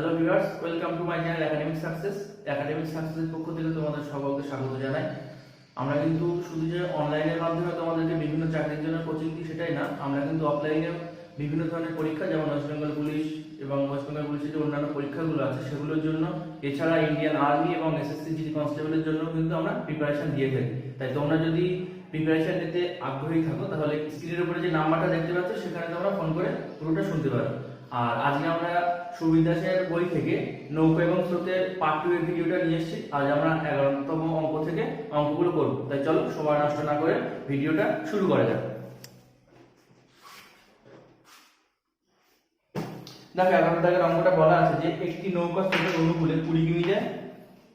Hello viewers, welcome to my channel academic success. Academic সাকসেসের পক্ষ থেকে তোমাদের সকলকে স্বাগত জানাই। আমরা কিন্তু শুধু যে অনলাইনের মাধ্যমে তোমাদেরকে বিভিন্ন চাকরির জন্য কোচিং দিই সেটাই না, আমরা কিন্তু অফলাইনে বিভিন্ন ধরনের পরীক্ষা, যেমন ওয়েস্ট বেঙ্গল পুলিশ এবং ওয়েস্ট বেঙ্গল পুলিশের যে অন্যান্য পরীক্ষাগুলো আছে সেগুলোর জন্য, এছাড়া ইন্ডিয়ান আর্মি এবং এসএসসি জিডি কনস্টেবলের জন্য কিন্তু আমরা প্রিপারেশন দিয়ে থাকি। তাই তোমরা যদি প্রিপারেশন নিতে আগ্রহী থাকো তাহলে স্ক্রিনের উপরে যে নাম্বারটা দেখতে পাচ্ছ সেখানে তোমরা ফোন করে পুরোটা শুনতে পারো। আর আজকে আমরা সুবীর দাসের বই থেকে নৌকা এবং স্রোতের পার্ট 2 এর ভিডিওটা নিয়ে এসেছি। আজ আমরা 11তম অঙ্ক থেকে অঙ্কগুলো করব। তাই চলো সময় নষ্ট না করে ভিডিওটা শুরু করা যাক। দেখো 11 দাগের অঙ্কটা বলা আছে যে একটি নৌকা স্রোতের অনুকূলে 20 কিমি যায়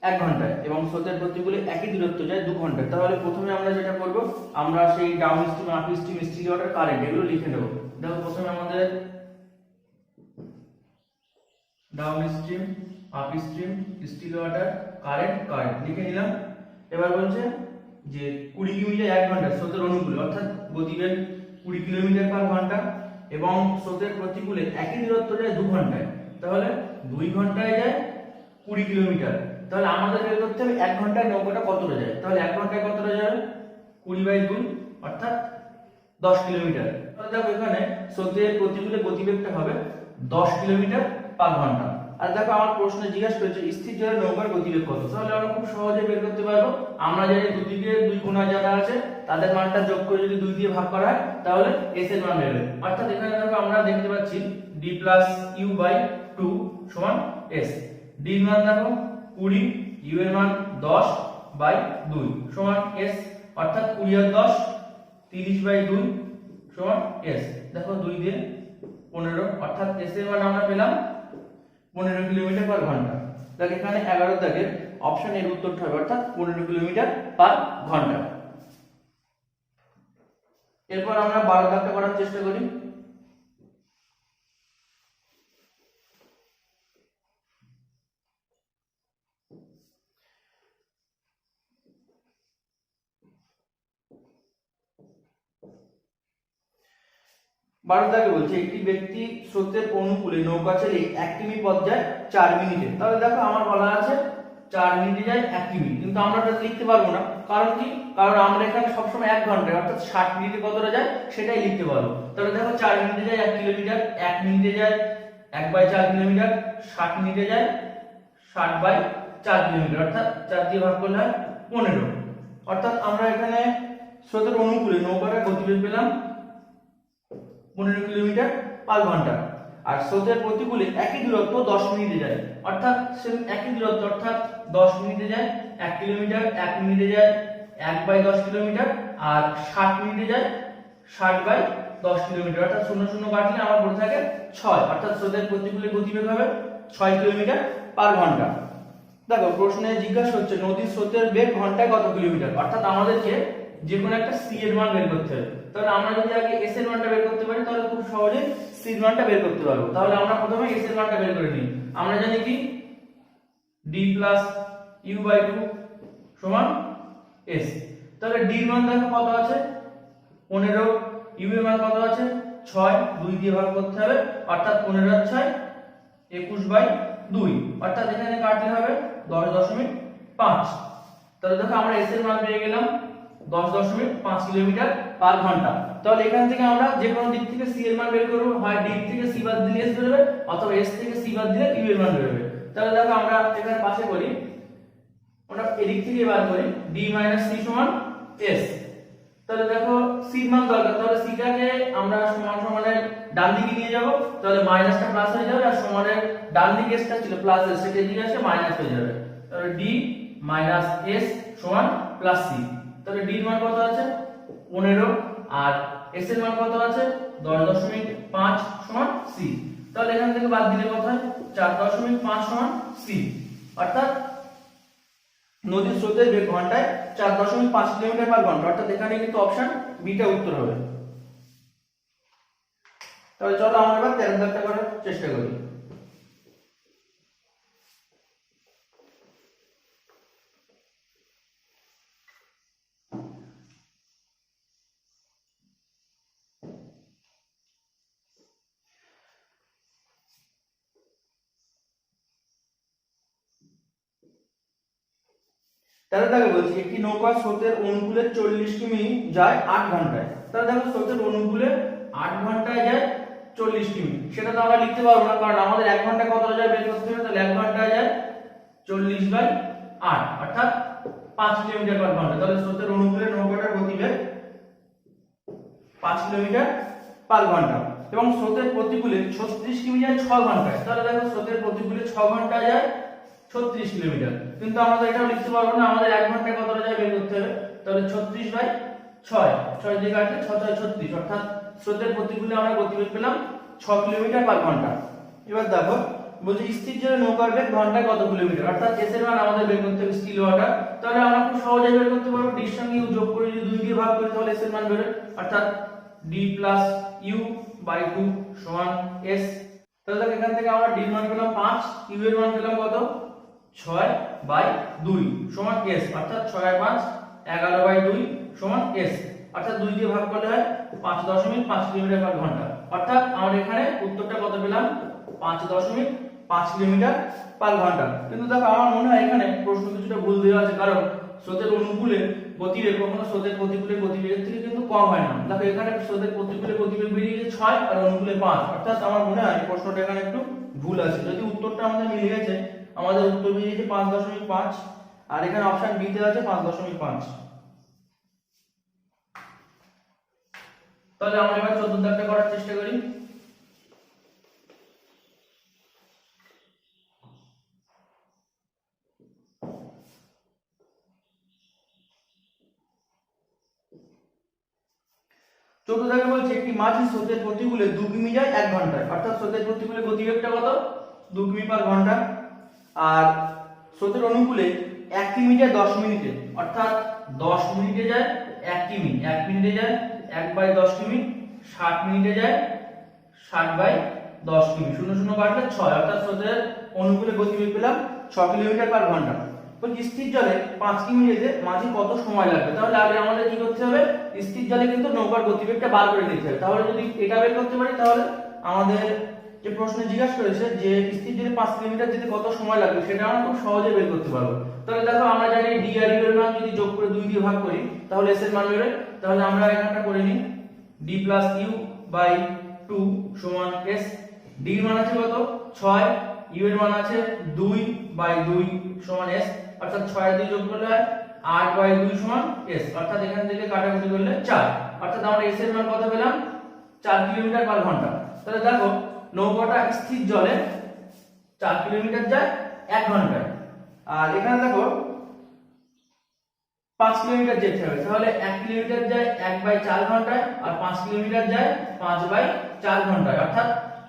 1 ঘন্টায় এবং স্রোতের প্রতিকূলে একই দূরত্ব যায় 2 ঘন্টায়। তাহলে প্রথমে আমরা যেটা করব, আমরা সেই downstream, upstream, still water, current এগুলো লিখে নেব। দেখো প্রথমে আমাদের downstream, upstream, still water, current লিখে নিলাম। এবার বলছে যে 20 কিমি যায় 1 ঘন্টা স্রোতের অনুকূলে, অর্থাৎ গতিবেগ 20 কিলোমিটার পার ঘন্টা এবং স্রোতের প্রতিকূলে একই দূরত্ব যায় 2 ঘন্টায়। তাহলে 2 ঘন্টায় যায় 20 কিলোমিটার। তাহলে আমাদের বের করতে হবে 1 ঘন্টায় নৌকাটা কতটা যায়। তাহলে 1 ঘন্টায় কতটা যাবে, 20/2 অর্থাৎ 10 কিলোমিটার। তাহলে দেখো এখানে স্রোতের প্রতিকূলে গতিবেগটা হবে 10 কিলোমিটার পার ঘন্টা। আর দেখো আমার প্রশ্নে জিজ্ঞাসা করেছে স্থির জলে নৌকার গতিবেগ কত। তাহলে আমরা খুব সহজে বের করতে পারবো। আমরা জানি দুদিকে দুই কোণা যারা আছে তাদের মানটা যোগ করে যদি 2 দিয়ে ভাগ করা হয় তাহলে s এর মান বের হবে। অর্থাৎ এখানে দেখো আমরা দেখতে পাচ্ছি d + u/2 = s। d এর মান দেখো 20, u এর মান 10/2 = s, অর্থাৎ 20 আর 10 30/2 = s। দেখো 2 দিয়ে 15, অর্থাৎ s এর মান আমরা পেলাম 15 কিলোমিটার পার ঘন্টা। তাহলে এখানে 11 দাগের অপশন এর উত্তরটা হবে অর্থাৎ 15 কিলোমিটার পার ঘন্টা। এরপর আমরা 12 দাগটা করার চেষ্টা করি। দাগে বলছে একটি ব্যক্তি স্রোতের অনুকূলে নৌকা চালিয়ে 1 কিমি পথ যায় 4 মিনিটে। তাহলে দেখো আমার বলা আছে 4 মিনিটে যায় 1 কিমি, কিন্তু আমরা এটা লিখতে পারবো না। কারণ কি? কারণ আমরা এখানে সবসময় 1 ঘন্টায় অর্থাৎ 60 মিনিটে কতটা যায় সেটাই লিখতে পারবো। তাহলে দেখো 4 মিনিটে যায় 1 কিলোমিটার, 1 মিনিটে যায় 1/4 কিলোমিটার, 60 মিনিটে যায় 60/4 কিলোমিটার, অর্থাৎ 4 দিয়ে ভাগ করলে 15। অর্থাৎ আমরা এখানে স্রোতের অনুকূলে নৌকার গতিবেগ পেলাম 15 কিলোমিটার পার ঘন্টা। আর স্রোতের প্রতিকূলে একই দূরত্ব 10 মিনিটে যায়, অর্থাৎ একই দূরত্ব, অর্থাৎ 10 মিনিটে যায় 1 কিলোমিটার, 1 মিনিটে যায় 1/10 কিলোমিটার, আর 60 মিনিটে যায় 60/10 কিলোমিটার, অর্থাৎ 0 0 কাটলে আমার পড়ে থাকে 6, অর্থাৎ স্রোতের প্রতিকূলে গতিবেগ হবে 6 কিলোমিটার পার ঘন্টা। দেখো প্রশ্নে জিজ্ঞাসা হচ্ছে নদীর স্রোতের বেগ ঘন্টায় কত কিলোমিটার, অর্থাৎ আমাদেরকে যে কোনো একটা c এর মান বের করতে হবে। তাহলে আমরা যদি আগে s এর মানটা বের করতে পারি তাহলে খুব সহজে c এর মানটা বের করতে পারবো। তাহলে আমরা প্রথমে s এর মানটা বের করে নিই। আমরা জানি কি d + u/2 = s। তাহলে d এর মান দেখো কত আছে 15, u এর মান কত আছে 6, 2 দিয়ে ভাগ করতে হবে, অর্থাৎ 15 আর 6 21/2, অর্থাৎ এখানে কাটলে হবে 10.5। তাহলে দেখো আমরা s এর মান পেয়ে গেলাম 10.5 কিলোমিটার পার ঘন্টা। তাহলে এখান থেকে আমরা যে কোনো দিক থেকে c এর মান বের করব, হয় d থেকে c বাদ দিলে s বের হবে অথবা s থেকে c বাদ দিলে u এর মান বের হবে। তাহলে দেখো আমরা এখানে পাশে করি, আমরা এদিক থেকে বার করি d - c = s। তাহলে দেখো c এর মান দরকার, তাহলে c টাকে আমরা সমান সমানের ডান দিকে নিয়ে যাব, তাহলে মাইনাসটা প্লাস হয়ে যাবে আর সমানের ডান দিকে s টা ছিল প্লাস s, সেটা এদিকে আসে মাইনাস হয়ে যাবে। তাহলে d - s = c। তাহলে d এর মান কত আছে 15 আর s এর মান কত আছে 10.5 = c। তাহলে এখান থেকে বাদ দিলে কত হয় 4.5 = c, অর্থাৎ নদীর স্রোতের বেগ ঘন্টায় 4.5 কিলোমিটার পার ঘন্টা, অর্থাৎ এখানে কিন্তু অপশন বি টা উত্তর হবে। তাহলে চলো আমরা এবার 13 দাগটা করার চেষ্টা করি। তাহলে দেখো বলছি একটি নৌকা স্রোতের অনুকূলে 40 কিমি যায় 8 ঘন্টায়। তাহলে দেখো স্রোতের অনুকূলে 8 ঘন্টায় যায় 40 কিমি, সেটা তো আমরা লিখতে পারবো না, কারণ আমাদের 1 ঘন্টায় কতটা যায় বের করতে হবে। তাহলে 1 ঘন্টায় যায় 40/8 অর্থাৎ 5 কিলোমিটার পার ঘন্টা। তাহলে স্রোতের অনুকূলে নৌকাটার গতিবেগ 5 কিলোমিটার পার ঘন্টা। এবং স্রোতের প্রতিকূলে 36 কিমি যায় 6 ঘন্টায়। তাহলে দেখো স্রোতের প্রতিকূলে 6 ঘন্টায় যায় 36 কিলোমিটার, কিন্তু আমরা তো এটাও লিখতে পারবো না, আমাদের 1 ঘন্টায় কতটা যায় বের করতে হবে। তাহলে 36/6, 6 দিয়ে কাটলে 6 6 36, অর্থাৎ স্রোতের প্রতিকূলে আমরা গতিবেগ পেলাম 6 কিলোমিটার পার ঘন্টা। এবার দেখো বলছে স্থির জলে নৌকার বেগ ঘন্টায় কত কিলোমিটার, অর্থাৎ এস এর মান আমাদের বের করতে হবে স্টিল ওয়াটার। তাহলে আমরা খুব সহজেই বের করতে পারবো, ডি এর সঙ্গে ইউ যোগ করে যদি 2 দিয়ে ভাগ করি তাহলে এস এর মান বের হয়, অর্থাৎ d + u/2 = s। তাহলে দেখো এখান থেকে আমরা d এর মান পেলাম 5, u এর মান পেলাম কত 6/2 = s, অর্থাৎ 6 আর 5 11/2 = s, অর্থাৎ 2 দিয়ে ভাগ করলে হয় 5.5 কিলোমিটার পার ঘন্টা। অর্থাৎ আমরা এখানে উত্তরটা কত পেলাম 5.5 কিলোমিটার পার ঘন্টা। কিন্তু দেখো আমার মনে হয় এখানে প্রশ্ন কিছুটা ভুল দেওয়া আছে, কারণ স্রোতের অনুকূলে গতিবেগ কখনো স্রোতের প্রতিকূলে গতিবেগের থেকে কিন্তু কম হয় না। দেখো এখানে স্রোতের প্রতিকূলে গতিবেগ বেরিয়েছে 6 আর অনুকূলে 5, অর্থাৎ আমার মনে হয় প্রশ্নটা এখানে একটু ভুল আছে। যদি উত্তরটা আমাদের মিলে গেছে, আমাদের উত্তর বেরিয়েছে 5.5 আর এখানে অপশন বি তে আছে 5.5। তাহলে আমরা এবার 14 দাগটা করার চেষ্টা করি। চতুর্থ দাগে বলছে একটি মাছ স্রোতের প্রতিকূলে 2 কিমি যায় 1 ঘন্টায়, অর্থাৎ স্রোতের প্রতিকূলে গতিবেগটা কত 2 কিমি পার ঘন্টা। আর স্রোতের অনুকূলে 1 কিমি যায় 10 মিনিটে, অর্থাৎ 10 মিনিটে যায় 1 কিমি, 1 মিনিটে যায় 1/10 কিমি, 60 মিনিটে যায় 60/10 কিমি, 0 0 কাটলে 6, অর্থাৎ স্রোতের অনুকূলে গতিবেগ পেলাম 6 কিলোমিটার পার ঘন্টা। তো স্থির জলে 5 কিমি যেতে মাঝি কত সময় লাগবে? তাহলে আগে আমাদের কি করতে হবে, স্থির জলে কিন্তু নৌকার গতিবেগটা বার করে নিতে হবে। তাহলে যদি এটা বের করতে পারি তাহলে আমাদের যে প্রশ্নে জিজ্ঞাসা করেছে যে স্থির জলে 5 কিলোমিটার যেতে কত সময় লাগবে সেটা আমরা খুব সহজে বের করতে পারবো। তাহলে দেখো আমরা জানি d আর u এর মান যদি যোগ করে 2 দিয়ে ভাগ করি তাহলে s এর মান বের হয়। তাহলে আমরা এখানটা করে নিই d + u/2 = s। d এর মান আছে কত 6, u এর মান আছে 2/2 = s, অর্থাৎ 6 আর 2 যোগ করলে হয় 8/2 = s, অর্থাৎ এখান থেকে কাটাকুটি করলে 4, অর্থাৎ আমরা s এর মান কত পেলাম 4 কিলোমিটার পার ঘন্টা। তাহলে দেখো নৌকাটা স্থির জলে 4 কিলোমিটার যায় 1 ঘন্টায়, আর এখানে দেখো 5 কিলোমিটার যেতে হবে, তাহলে 1 কিলোমিটার যায় 1/4 ঘন্টায় আর 5 কিলোমিটার যায় 5/4 ঘন্টায়, অর্থাৎ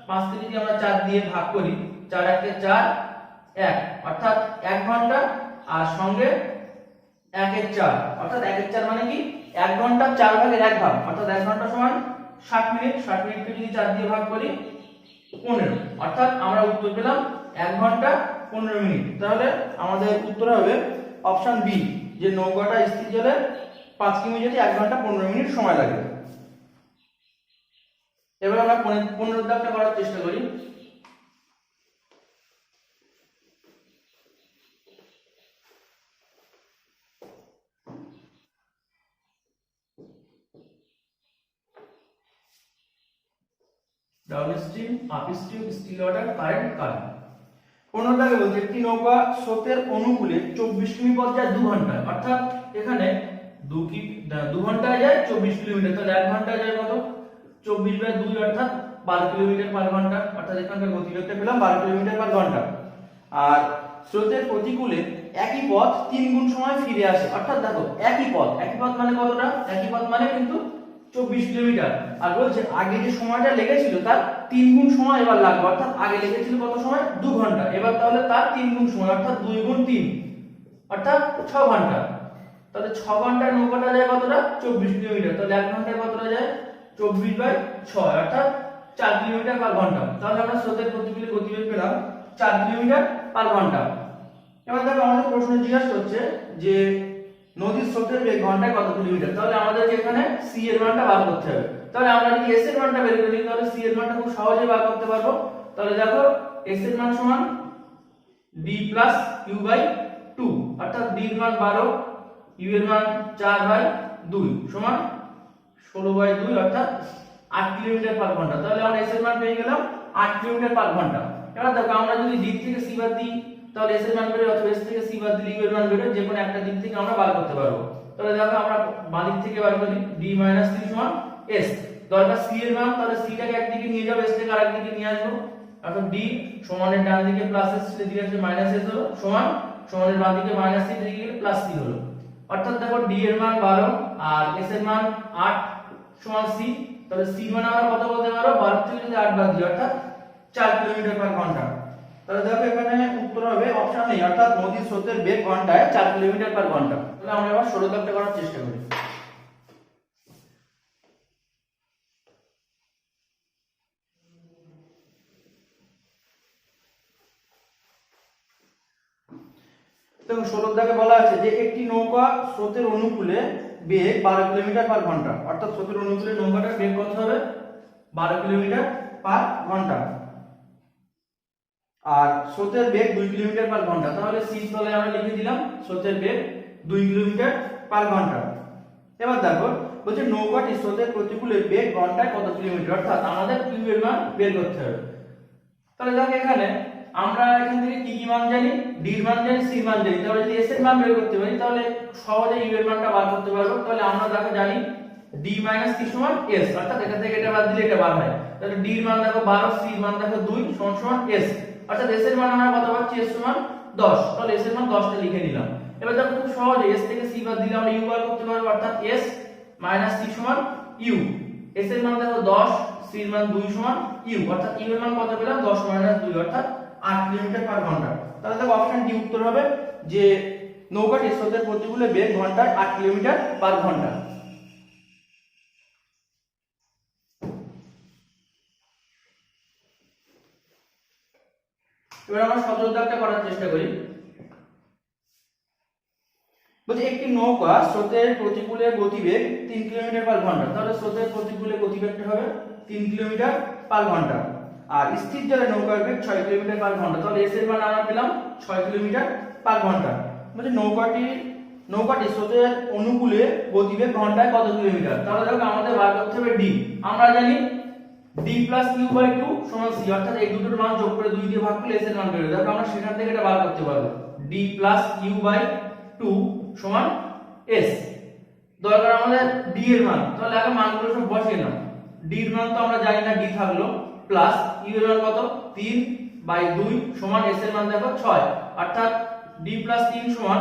5 কে যদি আমরা 4 দিয়ে ভাগ করি 4 1 4 1, অর্থাৎ 1 ঘন্টা আর সঙ্গে 1 এর 4, অর্থাৎ 1 এর 4 মানে কি 1 ঘন্টা 4 ভাগের 1 ভাগ, অর্থাৎ 1 ঘন্টা সমান 60 মিনিট। 60 মিনিটকে যদি 4 দিয়ে ভাগ করি 15, অর্থাৎ আমরা উত্তর পেলাম 1 ঘন্টা 15 মিনিট। তাহলে আমাদের উত্তর হবে অপশন বি, যে নৌকাটা স্থির জলে 5 কিমি যেতে 1 ঘন্টা 15 মিনিট সময় লাগে। এবার আমরা 15 দাগটা করার চেষ্টা করি। Downstream, upstream, still water, current, current. 15 দাগে বলছে একটি নৌকা স্রোতের অনুকূলে 24 কিমি পথ যায় 2 ঘন্টায়, অর্থাৎ এখানে 2 ঘন্টায় যায় 24 কিলোমিটার, তাহলে 1 ঘন্টায় যায় কত 24/2, অর্থাৎ 12 কিলোমিটার পার ঘন্টা, অর্থাৎ এখানকার গতিবেগটা পেলাম 12 কিলোমিটার পার ঘন্টা। আর স্রোতের প্রতিকূলে একই পথ 3 গুণ সময় ফিরে আসে, অর্থাৎ দেখো একই পথ মানে কতটা, একই পথ মানে কিন্তু 24 কিলোমিটার, আর বলছে আগে যে সময়টা লেগেছিল তার 3 গুণ সময় এবার লাগবে, অর্থাৎ আগে লেগেছিল কত সময় 2 ঘন্টা, এবার তাহলে তার 3 গুণ সময়, অর্থাৎ 2 গুণ 3 অর্থাৎ 6 ঘন্টা। তাহলে 6 ঘন্টায় নৌকাটা যায় কতটা 24 কিলোমিটার, তাহলে 1 ঘন্টায় কতটা যায় 24/6, অর্থাৎ 4 কিলোমিটার পার ঘন্টা। তাহলে আমরা স্রোতের প্রতিকূলে গতিবেগ পেলাম 4 কিলোমিটার পার ঘন্টা। এবার দেখো আমাদের প্রশ্ন জিজ্ঞাসা করছে যে নদীর স্রোতের বেগ ঘন্টায় কত কিলোমিটার, তাহলে আমাদের এখানে c এর মানটা বার করতে হবে। তাহলে আমরা যদি s এর মানটা বের করি তাহলে c এর মানটা খুব সহজেই বার করতে পারবো। তাহলে দেখো s এর মান সমান d + u/2 অর্থাৎ d এর মান 12, u এর মান 4/2 সমান 16/2 অর্থাৎ 8 কিলোমিটার পার ঘন্টা। তাহলে আমরা s এর মান পেয়ে গেলাম 8 কিলোমিটার পার ঘন্টা। এবার দেখো আমরা যদি d থেকে c বাদ দিই তাহলে s এর মান বের হবে, অথবা s থেকে c বাদ দিলে u এর মান বের হবে, যে কোনো একটা দিক থেকে আমরা বার করতে পারবো। তাহলে দেখো আমরা বাঁ দিক থেকে বার করি, d - 3 সমান s। দরকার c এর মান, তাহলে c টাকে একদিকে নিয়ে যাবো, s টাকে আরেকদিকে নিয়ে আসবো, অর্থাৎ d সমানের ডান দিকে প্লাস s, দিকে আসলে মাইনাস s হলো, সমান সমানের বাঁ দিকে মাইনাস c, দিকে গেলে প্লাস c হলো। অর্থাৎ দেখো d এর মান 12 আর s এর মান 8 সমান c। তাহলে c মানে আমরা কত বলতে পারো, 12 থেকে যদি 8 বাদ দিই অর্থাৎ 4 কিলোমিটার পার ঘন্টা। তাহলে দেখো এখানে উত্তর হবে অপশন এ, অর্থাৎ নদীর স্রোতের বেগ ঘন্টায় 4 কিলোমিটার পার ঘন্টা। তাহলে আমরা এবার ষোলো দাগটা করার চেষ্টা করি। দেখো 16 দাগে বলা আছে যে একটি নৌকা স্রোতের অনুকূলে বেগ 12 কিলোমিটার পার ঘন্টা, অর্থাৎ স্রোতের অনুকূলে নৌকাটার বেগ কত হবে, 12 কিলোমিটার পার ঘন্টা, আর স্রোতের বেগ 2 কিলোমিটার পার ঘন্টা। তাহলে c তলে আমরা লিখে দিলাম স্রোতের বেগ 2 কিলোমিটার পার ঘন্টা। এবার দেখো বলছে নৌকাটি স্রোতের প্রতিকূলে বেগ ঘন্টায় কত কিলোমিটার, অর্থাৎ আমাদের q এর মান বের করতে হবে। তাহলে দেখো এখানে আমরা এখান থেকে কি কি মান জানি, d এর মান জানি, c এর মান জানি। তাহলে যদি s এর মান বের করতে পারি তাহলে সহজে u এর মানটা বার করতে পারবো। তাহলে আমরা দেখো জানি d - 3 সমান s, অর্থাৎ এটা থেকে এটা বাদ দিলে এটা বার হয়। তাহলে d এর মান দেখো 12, c এর মান দেখো 2 সমান s, অর্থাৎ s এর মান আমরা কত পাচ্ছি, s সমান 10। তাহলে s এর মান 10 টা লিখে নিলাম। এবার দেখো খুব সহজে s থেকে c বাদ দিলে আমরা u বার করতে পারবো, অর্থাৎ s - c সমান u। s এর মান দেখো 10, c এর মান 2 সমান u, অর্থাৎ u এর মান কত পেলাম, 10 - 2 অর্থাৎ 8 কিলোমিটার পার ঘন্টা। তাহলে দেখো অপশন ডি উত্তর হবে যে নৌকাটি স্রোতের প্রতিকূলে বেগ ঘন্টায় 8 কিলোমিটার পার ঘন্টা। এবার আমরা 17 দাগটা করার চেষ্টা করি। বলছে একটি নৌকা স্রোতের প্রতিকূলে গতিবেগ 3 কিলোমিটার পার ঘন্টা। তাহলে স্রোতের প্রতিকূলে গতিবেগটা হবে 3 কিলোমিটার পার ঘন্টা, আর স্থির জলে নৌকার বেগ 6 কিলোমিটার পার ঘন্টা। তাহলে s এর মান আমরা পেলাম 6 কিলোমিটার পার ঘন্টা। বলছে নৌকাটি স্রোতের অনুকূলে গতিবেগ ঘন্টায় কত কিলোমিটার। তাহলে দেখো আমাদের বার করতে হবে d। আমরা জানি d + u/2 সমান c, অর্থাৎ এই দুটোর মান যোগ করে 2 দিয়ে ভাগ করলে s এর মান বের হবে। দেখো আমরা সেখান থেকে এটা বার করতে পারবো, d + u/2 সমান s। দরকার আমাদের d এর মান, তাহলে আগে মানগুলো সব বসিয়ে নাও। d এর মান তো আমরা জানি না, d থাকলো, প্লাস u এর মান কত, 3/2 সমান s এর মান দেখো 6, অর্থাৎ d + 3 সমান,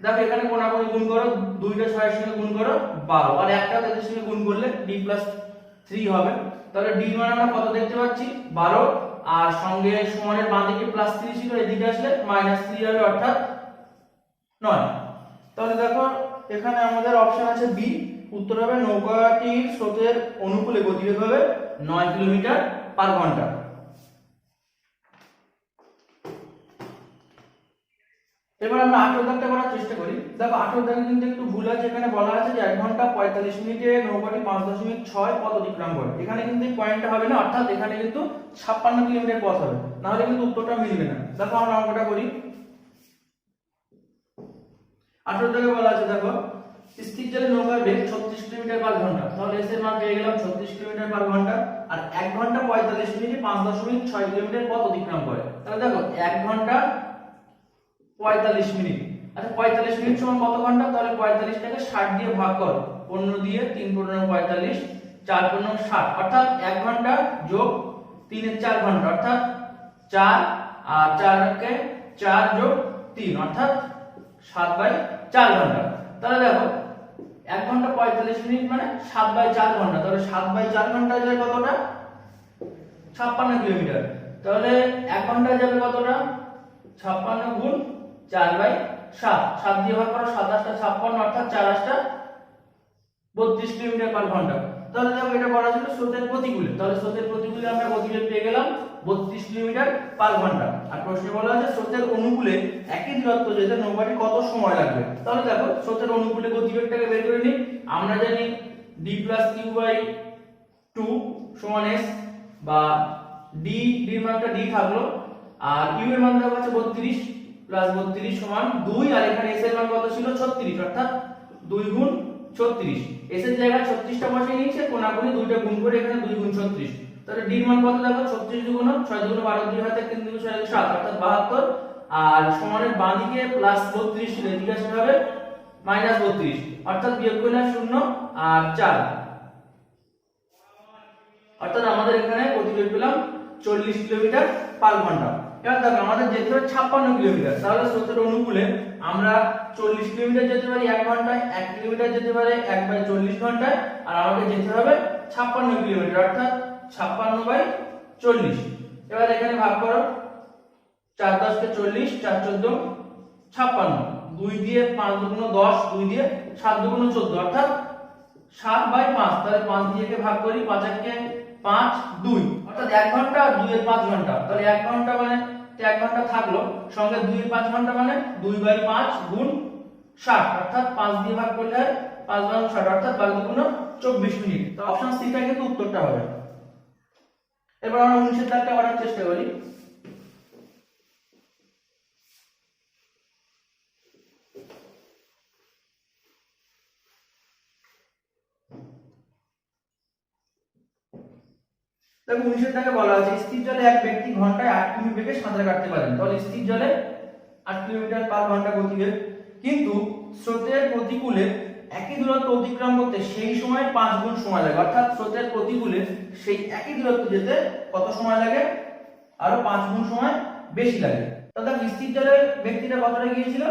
দেখো এখানে কোনাকুনি গুণ করো, 2টা 6 এর সঙ্গে গুণ করো 12, আর একটা তাদের সঙ্গে গুণ করলে d + 3 হবে। তাহলে d এর মান আমরা কত দেখতে পাচ্ছি, 12, আর সঙ্গে সমানের বাঁ দিকে +3 ছিল, এদিকে আসলে -3 হবে, অর্থাৎ 9। তাহলে দেখো এখানে আমাদের অপশন আছে বি, উত্তর হবে নৌকাটির স্রোতের অনুকূলে গতিবেগ হবে 9 কিলোমিটার পার ঘন্টা। এবার আমরা 18 দাগটা করার চেষ্টা করি। দেখো 18 দাগে কিন্তু একটু ভুল আছে, এখানে বলা আছে যে 1 ঘন্টা 45 মিনিটে নৌকাটি 5.6 পথ অতিক্রম করে। এখানে কিন্তু এই পয়েন্টটা হবে না, অর্থাৎ এখানে কিন্তু 56 কিলোমিটার পথ হবে, না হলে কিন্তু উত্তরটা মিলবে না। দেখো আমরা অঙ্কটা করি। 18 দাগে বলা আছে দেখো স্থির জলে নৌকার বেগ 36 কিলোমিটার পার ঘন্টা। তাহলে s এর মান পেয়ে গেলাম 36 কিলোমিটার পার ঘন্টা, আর 1 ঘন্টা 45 মিনিটে 5.6 কিলোমিটার পথ অতিক্রম করে। তাহলে দেখো 1 ঘন্টা 45 মিনিট, আচ্ছা 45 মিনিট সমান কত ঘন্টা, তাহলে 45 টাকে 60 দিয়ে ভাগ করো, 15 দিয়ে 3 × 45, 4 × 60, অর্থাৎ 1 ঘন্টা যোগ 3 এর 4 ঘন্টা, অর্থাৎ 4, আর 4 কে 4 যোগ 3, অর্থাৎ 7/4 ঘন্টা। তাহলে দেখো 1 ঘন্টা 45 মিনিট মানে 7/4 ঘন্টা, তাহলে 7/4 ঘন্টা যায় কতটা, 56 কিলোমিটার। তাহলে 1 ঘন্টা যাবে কতটা, 56 গুণ 4/7, 7 দিয়ে ভাগ করো, 27 টা 56, অর্থাৎ 4 8 32 কিলোমিটার পার ঘন্টা। তাহলে দেখো এটা বলা ছিল স্রোতের প্রতিকূলে, তাহলে স্রোতের প্রতিকূলে আমরা গতিবেগ পেয়ে গেলাম 32 কিলোমিটার পার ঘন্টা। আর প্রশ্নে বলা আছে স্রোতের অনুকূলে একই দূরত্ব যেতে নৌকাটি কত সময় লাগবে। তাহলে দেখো স্রোতের অনুকূলে গতিবেগটাকে বের করে নিই। আমরা জানি d + u/2 সমান s, বা d এর মানটা d থাকলো, আর u এর মান দেওয়া আছে 32, প্লাস 32 সমান 2, আর এখানে s এর মান কত ছিল 36, অর্থাৎ 2 গুণ 36। s এর জায়গায় 36টা বসিয়ে নিয়েছে, কোনাকুনি 2টা গুণ করে এখানে 2 গুণ 36। তাহলে d এর মান কত দেখো 36 দুগুণ 6 দুগুণ 12, 2 হাতে 3 দুগুণ 6 7, অর্থাৎ 72। আর সমানের বাঁ দিকে প্লাস 32 ছিল, এদিকে আসলে হবে মাইনাস 32, অর্থাৎ বিয়োগ করলে 0 আর 4, অর্থাৎ আমাদের এখানে গতিবেগ পেলাম 40 কিলোমিটার পার ঘন্টা। এবার দেখো আমাদের যেতে হবে 56 কিলোমিটার, তাহলে স্রোতের অনুকূলে আমরা 40 কিলোমিটার যেতে পারি 1 ঘন্টায়, 1 কিলোমিটার যেতে পারে 1/40 ঘন্টায়, আর আমাকে যেতে হবে 56 কিলোমিটার, অর্থাৎ 56/40। এবার এখানে ভাগ করো, 4 10 কে 40, 4 14 56, 2 দিয়ে 5 দুগুণ 10, 2 দিয়ে 7 দুগুণ 14, অর্থাৎ 7/5। তাহলে 5 দিয়ে কে ভাগ করি, 5 1 কে 5 2, অর্থাৎ 1 ঘন্টা আর 2 এর 5 ঘন্টা। তাহলে 1 ঘন্টা মানে 1 ঘন্টা থাকলো, সঙ্গে 2 এর 5 ঘন্টা মানে 2/5 গুণ 60, অর্থাৎ 5 দিয়ে ভাগ করলে 5 গুণ 60, অর্থাৎ 12 দুগুণ 24 মিনিট। তো অপশন সি টা কিন্তু উত্তরটা হবে। এবার আমরা 19 এর দাগটা করার চেষ্টা করি। দেখো 19 টাকে বলা আছে স্থির জলে এক ব্যক্তি ঘন্টায় 8 কিমি বেগে সাঁতার কাটতে পারেন। তাহলে স্থির জলে 8 কিলোমিটার পার ঘন্টা গতিবেগ, কিন্তু স্রোতের প্রতিকূলে একই দূরত্ব অতিক্রম করতে সেই সময় 5 গুণ সময় লাগে, অর্থাৎ স্রোতের প্রতিকূলে সেই একই দূরত্ব যেতে কত সময় লাগে, আরো 5 গুণ সময় বেশি লাগে। তাহলে স্থির জলে ব্যক্তিটা কতটা গিয়েছিল,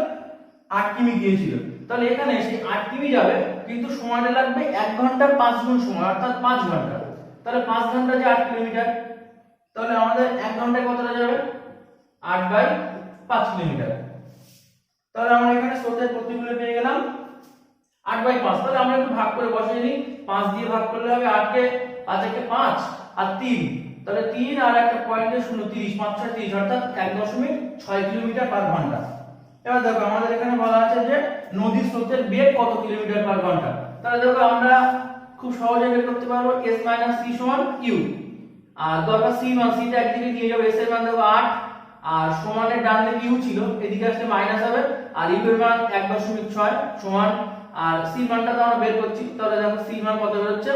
8 কিমি গিয়েছিল। তাহলে এখানে সেই 8 কিমি যাবে, কিন্তু সময়টা লাগবে 1 ঘন্টার 5 গুণ সময়, অর্থাৎ 5 ঘন্টা। তাহলে 5 ঘন্টা যে 8 কিলোমিটার, তাহলে আমাদের 1 ঘন্টায় কতটা যাবে, 8/5 কিলোমিটার। তাহলে আমরা এখানে স্রোতের প্রতিকূলে পেয়ে গেলাম 8/5। তাহলে আমরা একটু ভাগ করে বসিয়ে নিই, 5 দিয়ে ভাগ করলে হবে 8 কে 5 কে 5 আর 3, তাহলে 3 আর একটা পয়েন্টে 0, 30 5 6 30, অর্থাৎ 1.6 কিলোমিটার পার ঘন্টা। এবার দেখো আমাদের এখানে বলা আছে যে নদীর স্রোতের বেগ কত কিলোমিটার পার ঘন্টা। তাহলে দেখো আমরা খুব সহজে বের করতে পারবো, s - c = u, আর দরকার c মান, c টা একদিকে নিয়ে যাবো, s এর মান দেখো 8, আর সমানের ডান দিকে u ছিল, এদিকে আসলে মাইনাস হবে, আর u এর মান 1.6 সমান, আর c মানটা তো আমরা বের করছি। তাহলে দেখো c মান কত বের হচ্ছে,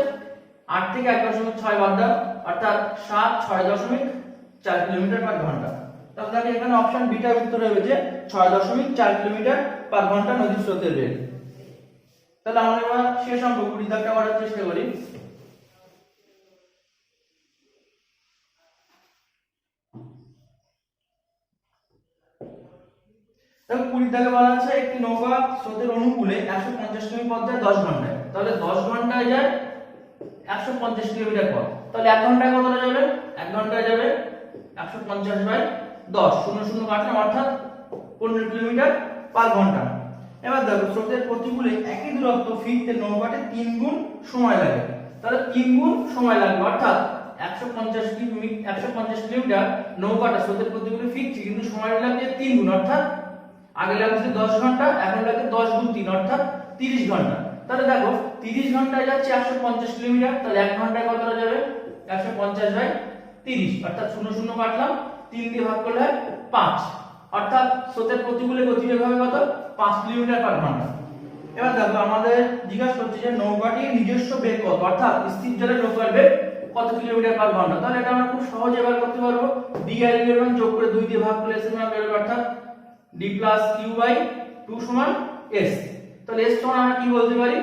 8 থেকে 1.6 বাদ দাও, অর্থাৎ 7 6.4 কিলোমিটার পার ঘন্টা। তাহলে দেখো এখানে অপশন বি টা উত্তর হবে যে 6.4 কিলোমিটার পার ঘন্টা নদীর স্রোতের বেগ। তাহলে আমরা এবার শেষ অঙ্ক 20 দাগটা করার চেষ্টা করি। দেখো 20 দাগে বলা আছে একটি নৌকা স্রোতের অনুকূলে 150 কিমি পথ যায় 10 ঘন্টায়। তাহলে 10 ঘন্টায় যায় 150 কিলোমিটার পথ, তাহলে 1 ঘন্টায় কতটা যাবে, 1 ঘন্টায় যাবে 150/10, 0 0 কাটলাম, অর্থাৎ 15 কিলোমিটার পার ঘন্টা। এবার দেখো স্রোতের প্রতিকূলে একই দূরত্ব ফিরতে নৌকাতে 3 গুণ সময় লাগে। তাহলে 3 গুণ সময় লাগবে, অর্থাৎ 150 কিলোমিটার নৌকাটা স্রোতের প্রতিকূলে ফিরছে, কিন্তু সময় লাগছে 3 গুণ, অর্থাৎ আগে লাগছে 10 ঘন্টা, এখন লাগে 10 গুণ 3, অর্থাৎ 30 ঘন্টা। তাহলে দেখো 30 ঘন্টায় যাচ্ছে 150 কিলোমিটার, তাহলে 1 ঘন্টায় কতটা যাবে, 150/30, অর্থাৎ 0 0 কাটলাম, 3 দিয়ে ভাগ করলে 5, অর্থাৎ স্রোতের প্রতিকূলে গতিবেগ হবে কত, 5 কিলোমিটার পার ঘন্টা। এবার দেখো আমাদের জিজ্ঞাসা করছে যে নৌকাটির নিজস্ব বেগ কত, অর্থাৎ স্থির জলে নৌকার বেগ কত কিলোমিটার পার ঘন্টা। তাহলে এটা আমরা খুব সহজে বের করতে পারবো, d আর u এর মান যোগ করে 2 দিয়ে ভাগ করলে s এর মান বের হবে, অর্থাৎ d + q/2 সমান s। তাহলে s সমান আমরা কি বলতে পারি,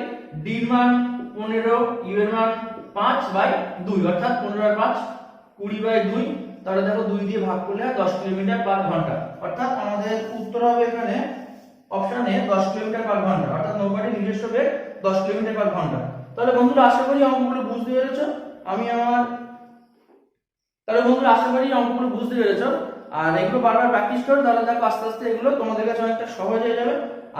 d এর মান 15, u এর মান 5/2, অর্থাৎ 15/5 20/2। তাহলে দেখো 2 দিয়ে ভাগ করলে 10 কিলোমিটার পার ঘন্টা, অর্থাৎ আমাদের উত্তর হবে এখানে অপশনে 10 কিলোমিটার পার ঘন্টা, অর্থাৎ নৌকাটির নিজস্ব বেগ 10 কিলোমিটার পার ঘন্টা। তাহলে বন্ধুরা আশা করি অঙ্কগুলো বুঝতে পেরেছো। অঙ্কগুলো বুঝতে পেরেছো, আর এগুলো বারবার প্র্যাকটিস করো, তাহলে দেখো আস্তে আস্তে এগুলো তোমাদের কাছে অনেকটা সহজ হয়ে যাবে।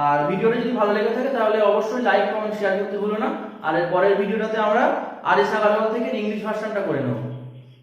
আর ভিডিওটা যদি ভালো লেগে থাকে তাহলে অবশ্যই লাইক কমেন্ট শেয়ার করতে ভুলো না। আর এর পরের ভিডিওটাতে আমরা আরিসা কালাম থেকে ইংলিশ ভার্সনটা করে নেব।